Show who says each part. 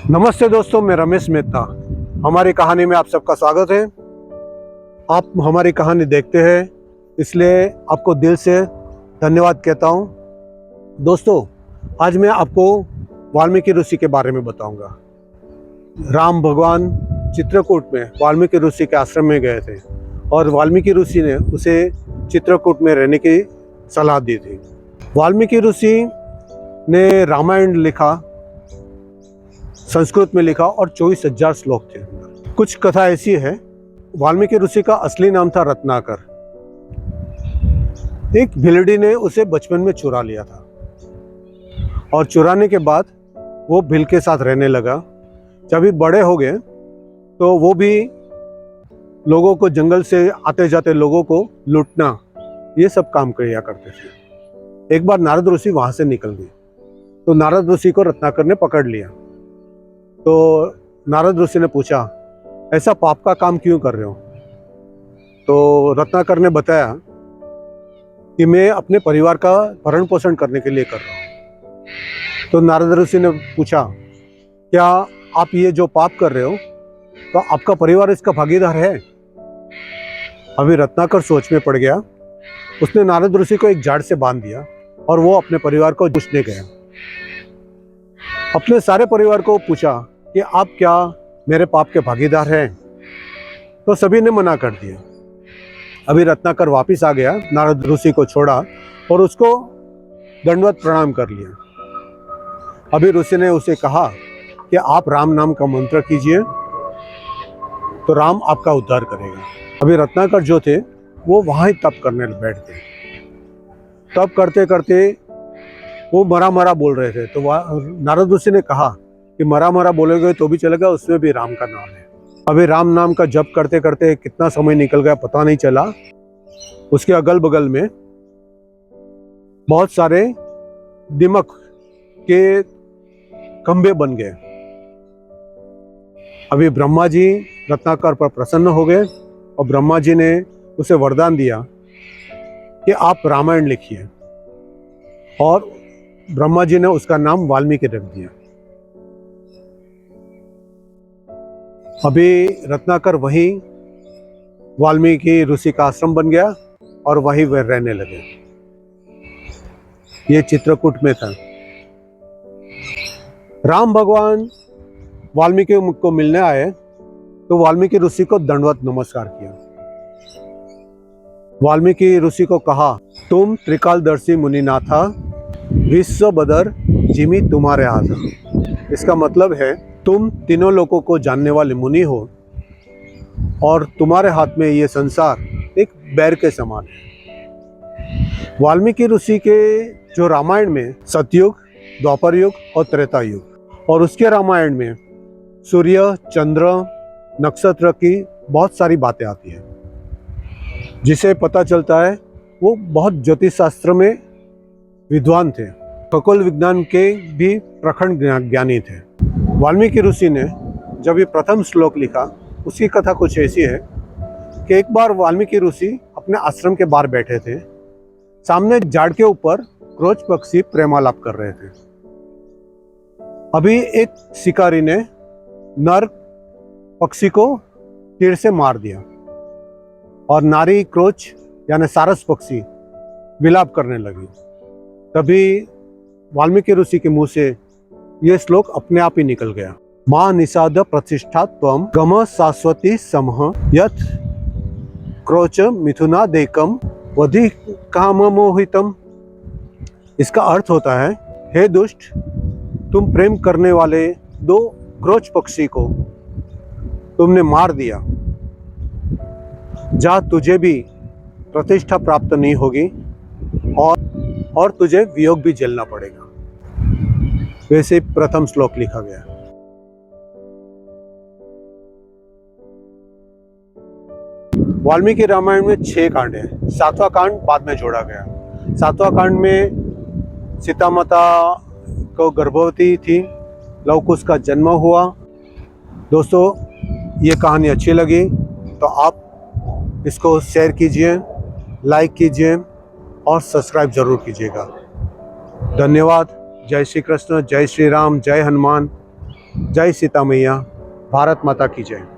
Speaker 1: नमस्ते दोस्तों, मैं रमेश मेहता। हमारी कहानी में आप सबका स्वागत है। आप हमारी कहानी देखते हैं, इसलिए आपको दिल से धन्यवाद कहता हूँ। दोस्तों, आज मैं आपको वाल्मीकि ऋषि के बारे में बताऊंगा। राम भगवान चित्रकूट में वाल्मीकि ऋषि के आश्रम में गए थे और वाल्मीकि ऋषि ने उसे चित्रकूट में रहने की सलाह दी थी। वाल्मीकि ऋषि ने रामायण लिखा, संस्कृत में लिखा और 24,000 श्लोक थे। कुछ कथा ऐसी है, वाल्मीकि ऋषि का असली नाम था रत्नाकर। एक भिलड़ी ने उसे बचपन में चुरा लिया था और चुराने के बाद वो भिल के साथ रहने लगा। जब भी बड़े हो गए तो वो भी लोगों को, जंगल से आते जाते लोगों को लूटना, ये सब काम किया करते थे। एक बार नारद ऋषि वहां से निकल गए तो नारद ऋषि को रत्नाकर ने पकड़ लिया। तो नारद ऋषि ने पूछा, ऐसा पाप का काम क्यों कर रहे हो? तो रत्नाकर ने बताया कि मैं अपने परिवार का भरण पोषण करने के लिए कर रहा हूँ। तो नारद ऋषि ने पूछा, क्या आप ये जो पाप कर रहे हो तो आपका परिवार इसका भागीदार है? अभी रत्नाकर सोच में पड़ गया। उसने नारद ऋषि को एक झाड़ से बांध दिया और वो अपने परिवार को पूछने गया। अपने सारे परिवार को पूछा कि आप क्या मेरे पाप के भागीदार हैं? तो सभी ने मना कर दिया। अभी रत्नाकर वापिस आ गया, नारद ऋषि को छोड़ा और उसको दंडवत प्रणाम कर लिया। अभी ऋषि ने उसे कहा कि आप राम नाम का मंत्र कीजिए तो राम आपका उद्धार करेगा। अभी रत्नाकर जो थे वो वहाँ ही तप करने बैठ गए। तप करते करते वो मरा मरा बोल रहे थे। तो नारद ऋषि ने कहा कि मरा मरा बोलोगे तो भी चलेगा, उसमें भी राम का नाम है। अभी राम नाम का जप करते करते कितना समय निकल गया पता नहीं चला। उसके अगल बगल में बहुत सारे दिमक के खंभे बन गए। अभी ब्रह्मा जी रत्नाकर पर प्रसन्न हो गए और ब्रह्मा जी ने उसे वरदान दिया कि आप रामायण लिखिए, और ब्रह्मा जी ने उसका नाम वाल्मीकि रख दिया। अभी रत्नाकर वहीं वाल्मीकि ऋषि का आश्रम बन गया और वहीं वे रहने लगे। ये चित्रकूट में था। राम भगवान वाल्मीकि को मिलने आए तो वाल्मीकि ऋषि को दंडवत नमस्कार किया। वाल्मीकि ऋषि को कहा, तुम त्रिकालदर्शी मुनिनाथा, विश्व बदर जिमी तुम्हारे हाथ। इसका मतलब है तुम तीनों लोगों को जानने वाले मुनि हो और तुम्हारे हाथ में ये संसार एक बैर के समान है। वाल्मीकि ऋषि के जो रामायण में सतयुग, द्वापर युग और त्रेता युग, और उसके रामायण में सूर्य, चंद्र, नक्षत्र की बहुत सारी बातें आती हैं, जिसे पता चलता है वो बहुत ज्योतिष शास्त्र में विद्वान थे, खगोल विज्ञान के भी प्रखंड ज्ञानी थे। वाल्मीकि ऋषि ने जब ये प्रथम श्लोक लिखा, उसकी कथा कुछ ऐसी है कि एक बार वाल्मीकि ऋषि अपने आश्रम के बाहर बैठे थे। सामने झाड़ के ऊपर क्रोच पक्षी प्रेमालाप कर रहे थे। अभी एक शिकारी ने नर पक्षी को तीर से मार दिया और नारी क्रोच यानी सारस पक्षी विलाप करने लगी। तभी वाल्मीकि ऋषि के मुंह से ये श्लोक अपने आप ही निकल गया। मां निषाद प्रतिष्ठा त्वम गम शाश्वती समह यथ क्रोच मिथुना देकम वधि काम मोहितम। इसका अर्थ होता है, हे दुष्ट, तुम प्रेम करने वाले दो क्रोच पक्षी को तुमने मार दिया। जा तुझे भी प्रतिष्ठा प्राप्त नहीं होगी और तुझे वियोग भी झेलना पड़ेगा। वैसे प्रथम श्लोक लिखा गया। वाल्मीकि रामायण में 6 कांड है। 7वां कांड बाद में जोड़ा गया। 7वां कांड में सीता माता को गर्भवती थी, लव कुश का जन्म हुआ। दोस्तों, ये कहानी अच्छी लगी तो आप इसको शेयर कीजिए, लाइक कीजिए और सब्सक्राइब जरूर कीजिएगा। धन्यवाद। जय श्री कृष्ण, जय श्री राम, जय हनुमान। जय सीता मैया, भारत माता की जय।